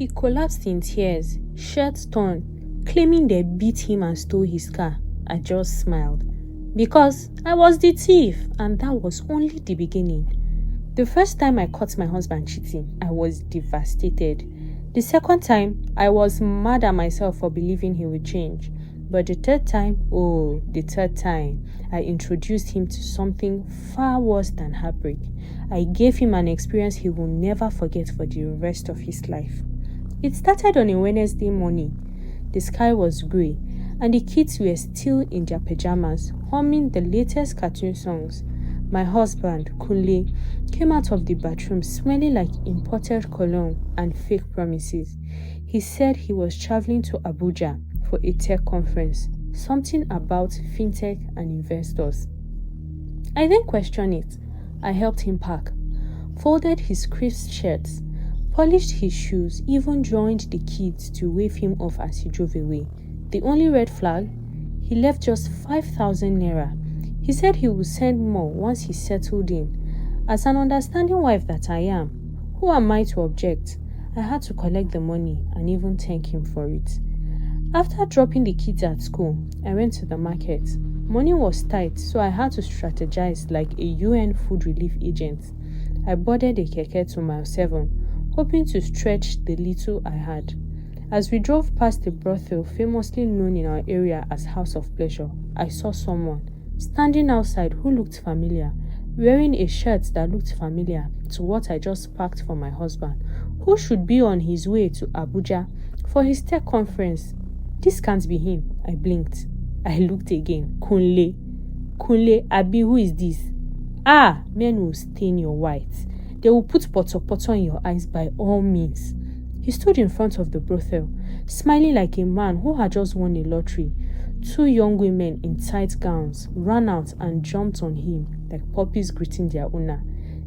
He collapsed in tears, shirt torn, claiming they beat him and stole his car. I just smiled. Because I was the thief, and that was only the beginning. The first time I caught my husband cheating, I was devastated. The second time, I was mad at myself for believing he would change. But the third time, I introduced him to something far worse than heartbreak. I gave him an experience he will never forget for the rest of his life. It started on a Wednesday morning. The sky was grey, and the kids were still in their pajamas, humming the latest cartoon songs. My husband, Kunle, came out of the bathroom smelling like imported cologne and fake promises. He said he was traveling to Abuja for a tech conference, something about fintech and investors. I didn't question it. I helped him pack, folded his crisp shirts, polished his shoes, even joined the kids to wave him off as he drove away. The only red flag? He left just 5,000 naira. He said he would send more once he settled in. As an understanding wife that I am, who am I to object? I had to collect the money and even thank him for it. After dropping the kids at school, I went to the market. Money was tight, so I had to strategize like a UN food relief agent. I boarded a keke to mile 7, hoping to stretch the little I had. As we drove past a brothel famously known in our area as House of Pleasure, I saw someone standing outside who looked familiar, wearing a shirt that looked familiar to what I just packed for my husband, who should be on his way to Abuja for his tech conference. This can't be him. I blinked. I looked again. Kunle, Abi, who is this? Ah, men will stain your white. They will put poto in your eyes by all means. He stood in front of the brothel, smiling like a man who had just won a lottery. Two young women in tight gowns ran out and jumped on him like puppies greeting their owner.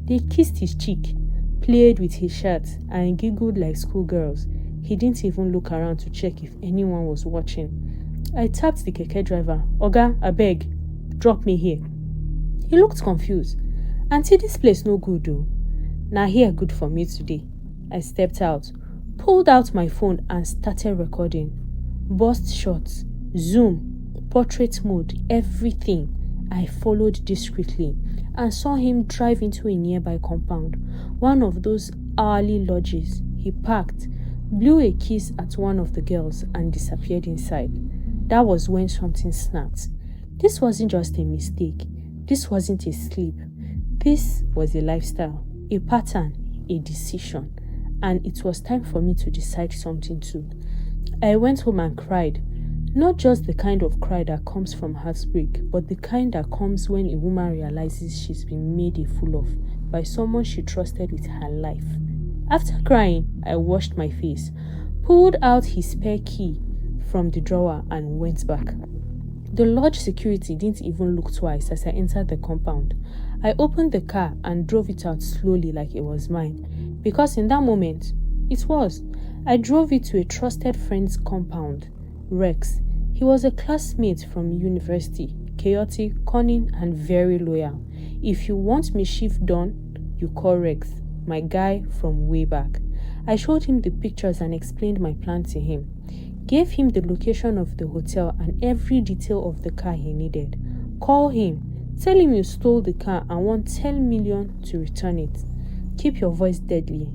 They kissed his cheek, played with his shirt, and giggled like schoolgirls. He didn't even look around to check if anyone was watching. I tapped the keke driver. Oga, abeg, drop me here. He looked confused. Auntie, this place no good though. Nah, here good for me today. I stepped out, pulled out my phone and started recording. Burst shots, zoom, portrait mode, everything. I followed discreetly and saw him drive into a nearby compound, one of those hourly lodges. He parked, blew a kiss at one of the girls and disappeared inside. That was when something snapped. This wasn't just a mistake. This wasn't a slip. This was a lifestyle, a pattern, a decision. And it was time for me to decide something too. I went home and cried. Not just the kind of cry that comes from heartbreak, but the kind that comes when a woman realizes she's been made a fool of by someone she trusted with her life. After crying, I washed my face, pulled out his spare key from the drawer and went back. The lodge security didn't even look twice as I entered the compound. I opened the car and drove it out slowly like it was mine, because in that moment, it was. I drove it to a trusted friend's compound, Rex. He was a classmate from university, chaotic, cunning, and very loyal. If you want mischief done, you call Rex, my guy from way back. I showed him the pictures and explained my plan to him. Gave him the location of the hotel and every detail of the car he needed. Call him. Tell him you stole the car and want 10 million to return it. Keep your voice deadly.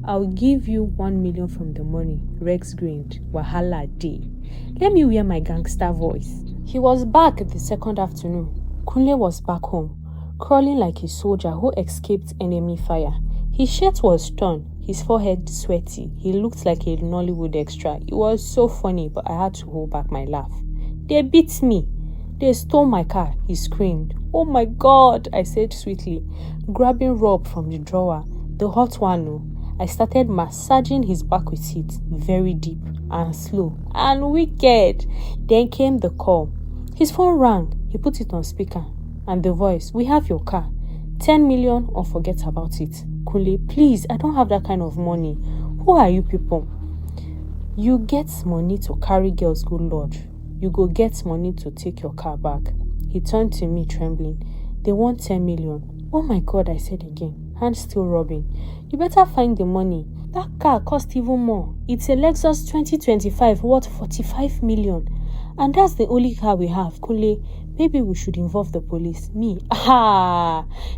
I'll give you 1 million from the money. Rex grinned. Wahala day. Let me wear my gangster voice. He was back the second afternoon. Kunle was back home, crawling like a soldier who escaped enemy fire. His shirt was torn, his forehead sweaty. He looked like a Nollywood extra. It was so funny, but I had to hold back my laugh. They beat me. They stole my car, he screamed. Oh my God, I said sweetly, grabbing rope from the drawer. The hot one, no. I started massaging his back with it, very deep and slow and wicked. Then came the call. His phone rang. He put it on speaker. And the voice, we have your car. 10 million or forget about it. Kunle, please, I don't have that kind of money. Who are you people? You get money to carry girls go lodge. You go get money to take your car back. He turned to me trembling. They want 10 million. Oh my God, I said again, hand still rubbing. You better find the money. That car cost even more. It's a Lexus 2025 worth 45 million. And that's the only car we have, Kunle. Maybe we should involve the police. Me?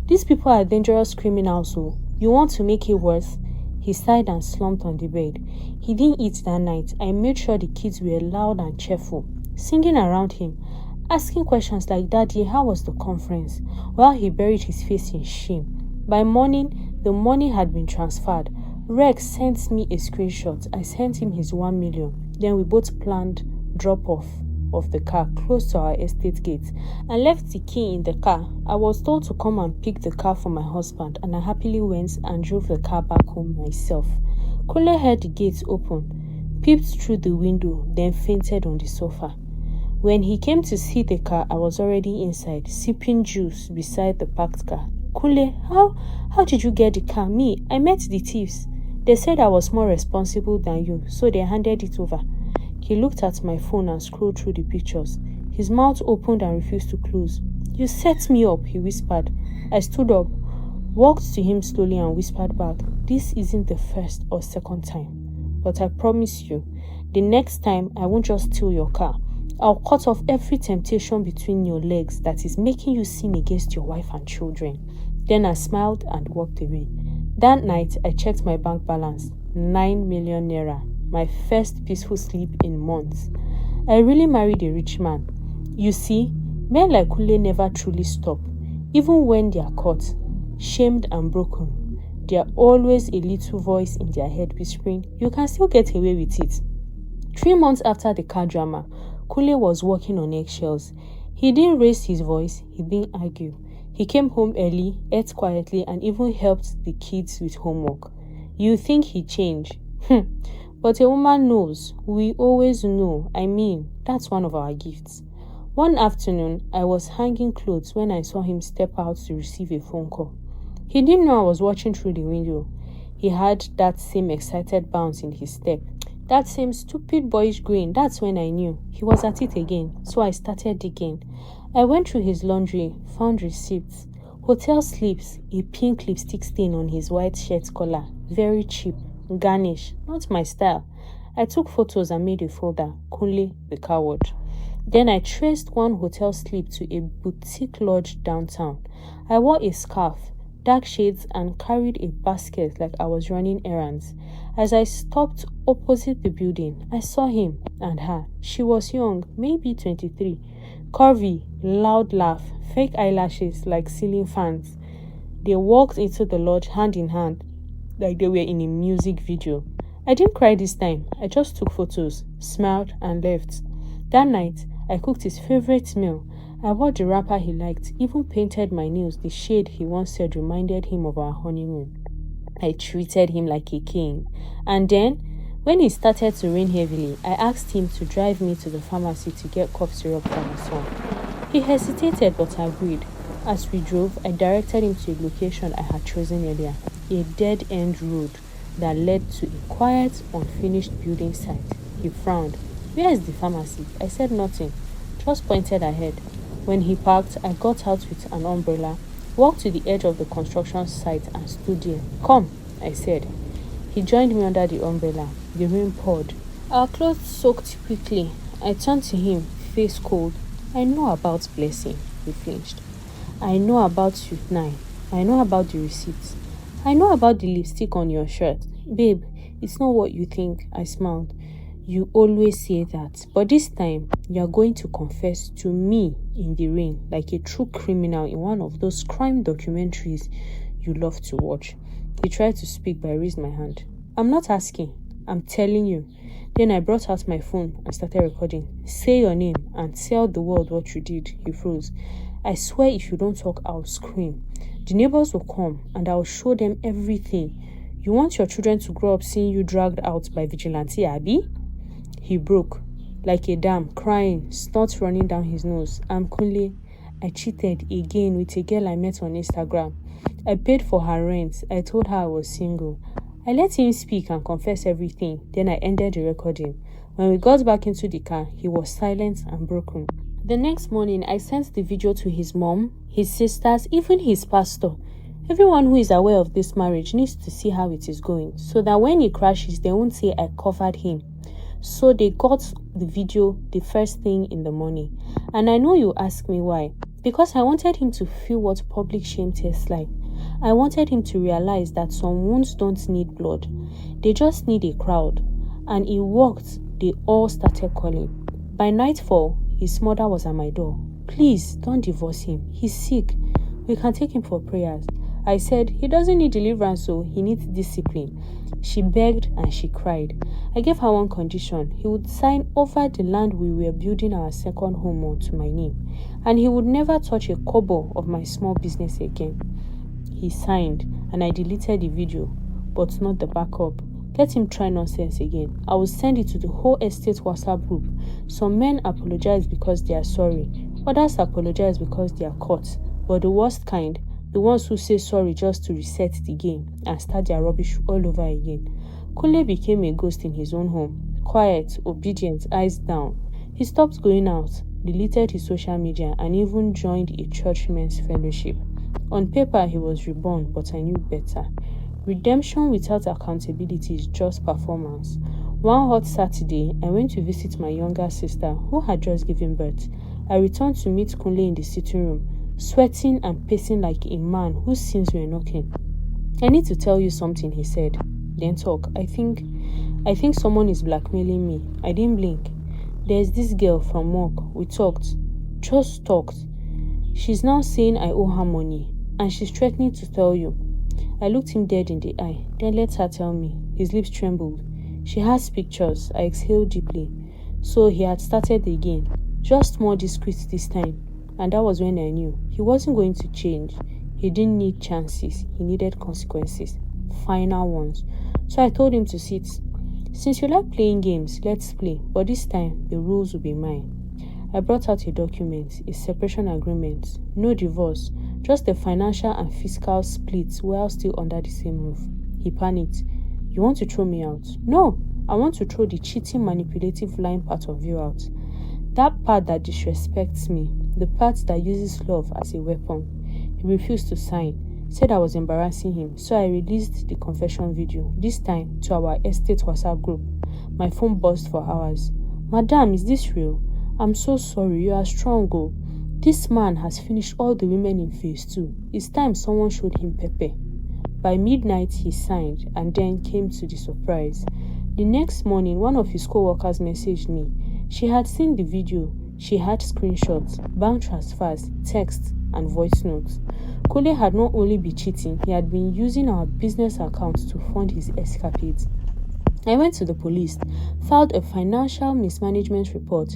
These people are dangerous criminals, so you want to make it worse? He sighed and slumped on the bed. He didn't eat that night. I made sure the kids were loud and cheerful, singing around him, asking questions like, Daddy, how was the conference? While he buried his face in shame. By morning, the money had been transferred. Rex sent me a screenshot. I sent him his 1 million. Then we both planned drop-off of the car close to our estate gate and left the key in the car. I was told to come and pick the car for my husband, and I happily went and drove the car back home myself. Kunle heard the gates open, peeped through the window, then fainted on the sofa. When he came to see the car, I was already inside, sipping juice beside the parked car. Kunle, how did you get the car? Me, I met the thieves. They said I was more responsible than you, so they handed it over. He looked at my phone and scrolled through the pictures. His mouth opened and refused to close. You set me up, he whispered. I stood up, walked to him slowly and whispered back, This isn't the first or second time. But I promise you, the next time I won't just steal your car. I'll cut off every temptation between your legs that is making you sin against your wife and children. Then I smiled and walked away. That night, I checked my bank balance. 9 million naira. My first peaceful sleep in months. I really married a rich man. You see, men like Kunle never truly stop. Even when they are caught, shamed and broken, there are always a little voice in their head whispering, you can still get away with it. 3 months after the car drama, Kunle was walking on eggshells. He didn't raise his voice, he didn't argue. He came home early, ate quietly, and even helped the kids with homework. You think he changed? But a woman knows. We always know. That's one of our gifts. One afternoon, I was hanging clothes when I saw him step out to receive a phone call. He didn't know I was watching through the window. He had that same excited bounce in his step, that same stupid boyish grin. That's when I knew he was at it again. So I started digging. I went through his laundry, found receipts, hotel slips, a pink lipstick stain on his white shirt collar, very cheap. Garnish, not my style. I took photos and made a folder, Kunle the coward. Then I traced one hotel slip to a boutique lodge downtown. I wore a scarf, dark shades, and carried a basket like I was running errands. As I stopped opposite the building, I saw him and her. She was young, maybe 23. Curvy, loud laugh, fake eyelashes like ceiling fans. They walked into the lodge hand in hand, like they were in a music video. I didn't cry this time. I just took photos, smiled, and left. That night, I cooked his favorite meal. I wore the wrapper he liked, even painted my nails the shade he once said reminded him of our honeymoon. I treated him like a king. And then, when it started to rain heavily, I asked him to drive me to the pharmacy to get cough syrup for my son. He hesitated but agreed. As we drove, I directed him to a location I had chosen earlier, a dead-end road that led to a quiet, unfinished building site. He frowned. Where is the pharmacy? I said nothing, just pointed ahead. When he parked, I got out with an umbrella, walked to the edge of the construction site and stood there. Come, I said. He joined me under the umbrella. The rain poured. Our clothes soaked quickly. I turned to him, face cold. I know about blessing, he flinched. I know about you, 9. I know about the receipts. I know about the lipstick on your shirt. Babe, it's not what you think, I smiled. You always say that, but this time, you are going to confess to me in the rain like a true criminal in one of those crime documentaries you love to watch. He tried to speak, but I raised my hand. I'm not asking, I'm telling you. Then I brought out my phone and started recording. Say your name and tell the world what you did. He froze. I swear if you don't talk, I'll scream. The neighbors will come and I'll show them everything. You want your children to grow up seeing you dragged out by vigilante, Abby? He broke, like a dam, crying, snot running down his nose. I'm Kunle. I cheated again with a girl I met on Instagram. I paid for her rent. I told her I was single. I let him speak and confess everything. Then I ended the recording. When we got back into the car, he was silent and broken. The next morning, I sent the video to his mom, his sisters, even his pastor. Everyone who is aware of this marriage needs to see how it is going, so that when he crashes, they won't say I covered him. So they got the video the first thing in the morning. And I know you ask me why. Because I wanted him to feel what public shame tastes like. I wanted him to realize that some wounds don't need blood. They just need a crowd. And it worked. They all started calling. By nightfall, his mother was at my door. Please, don't divorce him. He's sick. We can take him for prayers. I said, he doesn't need deliverance, so he needs discipline. She begged and she cried. I gave her one condition. He would sign over the land we were building our second home on to my name. And he would never touch a kobo of my small business again. He signed, and I deleted the video, but not the backup. Let him try nonsense again. I will send it to the whole estate WhatsApp group. Some men apologize because they are sorry. Others apologize because they are caught. But the worst kind, the ones who say sorry just to reset the game and start their rubbish all over again. Kunle became a ghost in his own home. Quiet, obedient, eyes down. He stopped going out, deleted his social media, and even joined a church men's fellowship. On paper, he was reborn, but I knew better. Redemption without accountability is just performance. One hot Saturday, I went to visit my younger sister, who had just given birth. I returned to meet Kunle in the sitting room, sweating and pacing like a man whose sins were knocking. I need to tell you something, he said. Then talk. I think someone is blackmailing me. I didn't blink. There's this girl from work. We talked. Just talked. She's now saying I owe her money, and she's threatening to tell you. I looked him dead in the eye, then let her tell me. His lips trembled. She has pictures. I exhaled deeply. So he had started again, just more discreet this time. And that was when I knew he wasn't going to change. He didn't need chances. He needed consequences. Final ones. So I told him to sit. Since you like playing games, let's play. But this time, the rules will be mine. I brought out a document, a separation agreement. No divorce. Just a financial and fiscal split while still under the same roof. He panicked. You want to throw me out? No, I want to throw the cheating, manipulative, lying part of you out. That part that disrespects me. The part that uses love as a weapon. He refused to sign. Said I was embarrassing him. So I released the confession video. This time to our estate WhatsApp group. My phone buzzed for hours. Madam, is this real? I'm so sorry. You are strong, oh. This man has finished all the women in phase 2. It's time someone showed him Pepe. By midnight, he signed and then came to the surprise. The next morning, one of his co-workers messaged me. She had seen the video. She had screenshots, bank transfers, texts, and voice notes. Kunle had not only been cheating, he had been using our business accounts to fund his escapades. I went to the police, filed a financial mismanagement report,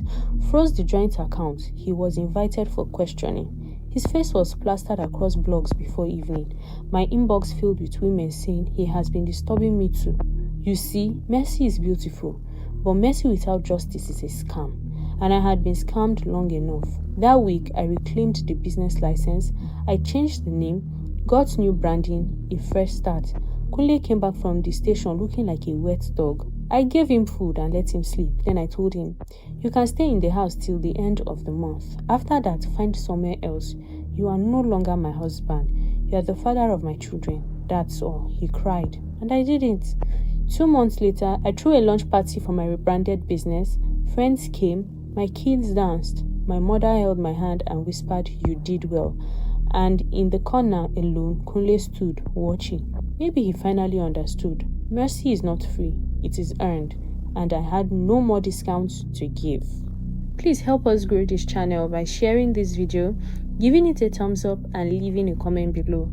froze the joint account. He was invited for questioning. His face was plastered across blogs before evening. My inbox filled with women saying he has been disturbing me too. You see, mercy is beautiful, but mercy without justice is a scam. And I had been scammed long enough. That week, I reclaimed the business license. I changed the name, got new branding, a fresh start. Kunle came back from the station looking like a wet dog. I gave him food and let him sleep. Then I told him, you can stay in the house till the end of the month. After that, find somewhere else. You are no longer my husband. You are the father of my children. That's all. He cried. And I didn't. 2 months later, I threw a lunch party for my rebranded business. Friends came. My kids danced. My mother held my hand and whispered, you did well. And in the corner alone, Kunle stood, watching. Maybe he finally understood. Mercy is not free, it is earned, and I had no more discounts to give. Please help us grow this channel by sharing this video, giving it a thumbs up, and leaving a comment below.